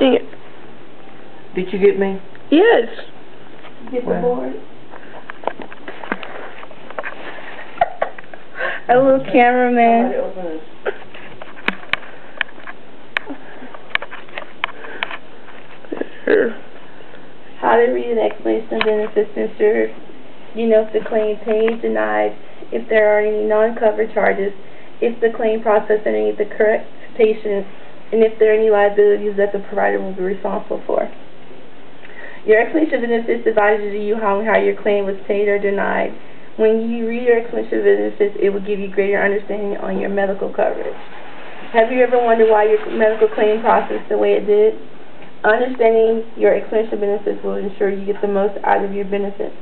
Dang it. Did you get me? Yes. Get the board. A little cameraman. How to read an explanation of benefits insured. You know if the claim paid, denied, if there are any non-covered charges, if the claim processed underneath the correct patient, and if there are any liabilities that the provider will be responsible for. Your explanation of benefits advises you how your claim was paid or denied. When you read your explanation of benefits, it will give you greater understanding on your medical coverage. Have you ever wondered why your medical claim processed the way it did? Understanding your explanation of benefits will ensure you get the most out of your benefits.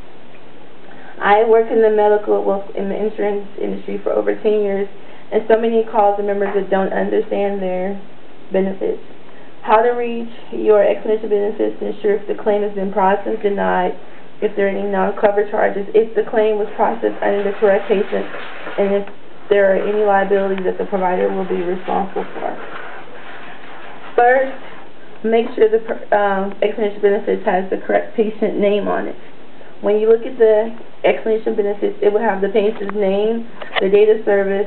I work in the insurance industry for over 10 years, and so many calls of members that don't understand their benefits. How to reach your explanation of benefits to ensure if the claim has been processed, denied, if there are any non-covered charges, if the claim was processed under the correct patient, and if there are any liabilities that the provider will be responsible for. First, make sure the explanation of benefits has the correct patient name on it. When you look at the explanation of benefits, it will have the patient's name, the date of service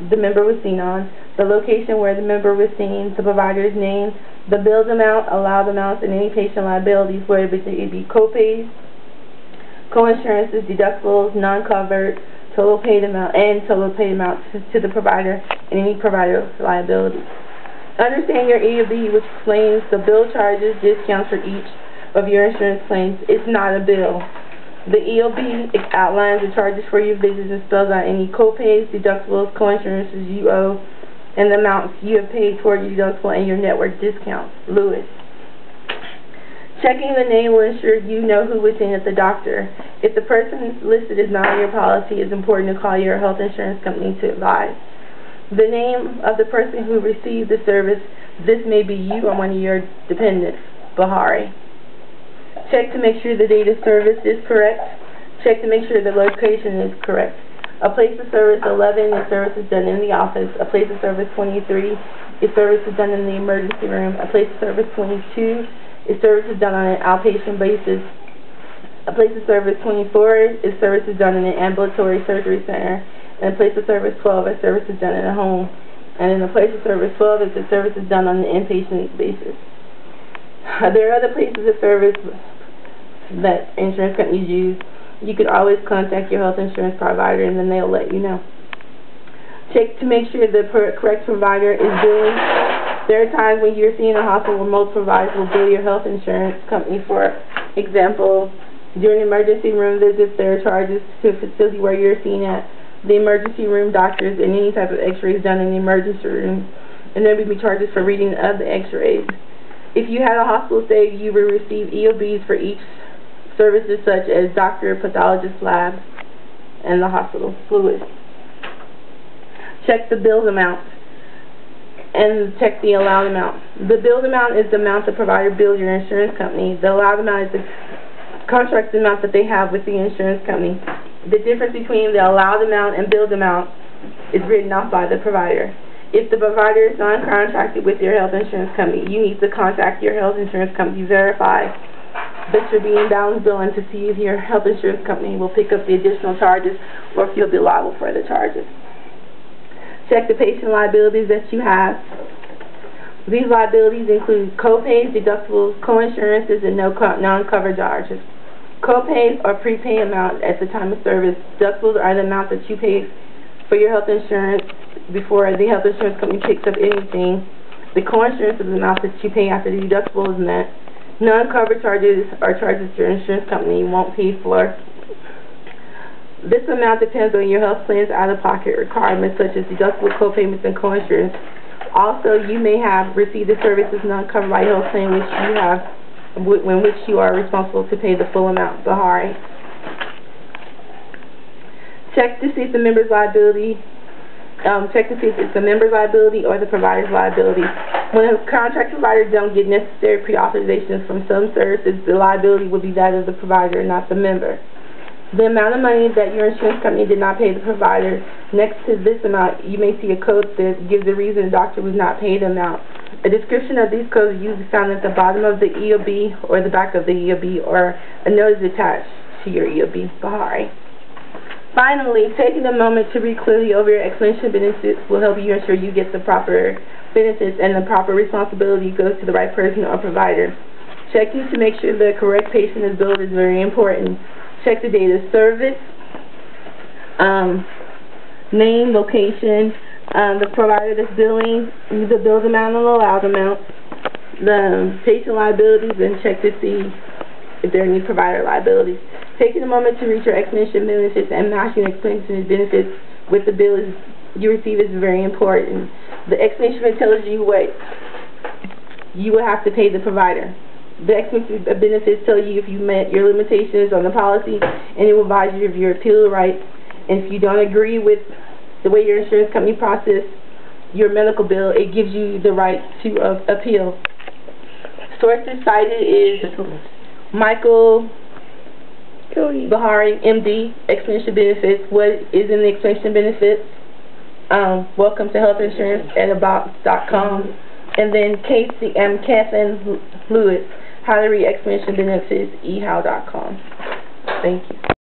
the member was seen on, the location where the member was seen, the provider's name, the billed amount, allowed amounts, and any patient liabilities, whether it be co-pays, co-insurances, deductibles, non-covered, total paid amount, and total paid amounts to the provider, and any provider liabilities. Understand your EOB, which explains the bill charges, discounts for each of your insurance claims. It's not a bill. The EOB outlines the charges for your visits and spells out any co-pays, deductibles, co-insurances you owe, and the amounts you have paid toward your deductible and your network discounts. Lewis. Checking the name will ensure you know who was seen at the doctor. If the person listed is not on your policy, it's important to call your health insurance company to advise. The name of the person who received the service. This may be you or one of your dependents. Bahari. Check to make sure the date of service is correct. Check to make sure the location is correct. A place of service 11, if service is done in the office. A place of service 23, if service is done in the emergency room. A place of service 22, if service is done on an outpatient basis. A place of service 24, if service is done in an ambulatory surgery center. And a place of service 12, if service is done in a home. And in a place of service 12, if the service is done on an inpatient basis. There are other places of service that insurance companies use. You can always contact your health insurance provider and then they'll let you know. Check to make sure the correct provider is billing. There are times when you're seeing a hospital where most providers will bill your health insurance company. For example, during emergency room visits, there are charges to the facility where you're seen at, the emergency room doctors, and any type of x-rays done in the emergency room. And there will be charges for reading of the x-rays. If you had a hospital stay, you will receive EOBs for each services such as doctor, pathologist, lab, and the hospital fluids. Check the billed amount and check the allowed amount. The billed amount is the amount the provider bills your insurance company. The allowed amount is the contract amount that they have with the insurance company. The difference between the allowed amount and billed amount is written off by the provider. If the provider is non-contracted with your health insurance company, you need to contact your health insurance company to verify that you're being balanced billing to see if your health insurance company will pick up the additional charges or if you'll be liable for the charges. Check the patient liabilities that you have. These liabilities include co-pays, deductibles, co-insurances, and non-covered charges. Co-pays are prepaid amount at the time of service. Deductibles are the amount that you pay for your health insurance before the health insurance company picks up anything. The co-insurance is the amount that you pay after the deductible is met. Non-covered charges are charges your insurance company won't pay for. This amount depends on your health plan's out-of-pocket requirements such as deductible, co-payments, and co-insurance. Also, you may have received the services not covered by your health plan in which you are responsible to pay the full amount. Bahari. Check to see if the member's liability check to see if it's the member's liability or the provider's liability. When a contract provider don't get necessary pre-authorizations from some services, the liability will be that of the provider, not the member. The amount of money that your insurance company did not pay the provider. Next to this amount, you may see a code that gives the reason the doctor was not paid the amount. A description of these codes is usually found at the bottom of the EOB or the back of the EOB, or a note is attached to your EOB. Bahari. Finally, taking a moment to read clearly over your explanation of benefits will help you ensure you get the proper benefits and the proper responsibility goes to the right person or provider. Checking to make sure the correct patient is billed is very important. Check the date of service, name, location, the provider that's billing, the billed amount and the allowed amount, the patient liabilities, and check to see if there are any provider liabilities. Taking a moment to read your explanation of benefits and matching explanation of benefits with the bill you receive is very important. The explanation tells you what you will have to pay the provider. The explanation of benefits tell you if you met your limitations on the policy, and it will advise you of your appeal rights. And if you don't agree with the way your insurance company processes your medical bill, it gives you the right to appeal. Sources cited is Michael Bahari, MD, explanation of benefits. What is in the explanation of benefits? Welcome to Health Insurance at about.com. And then Kathleen Lewis, how to read explanation of benefits, ehow.com. Thank you.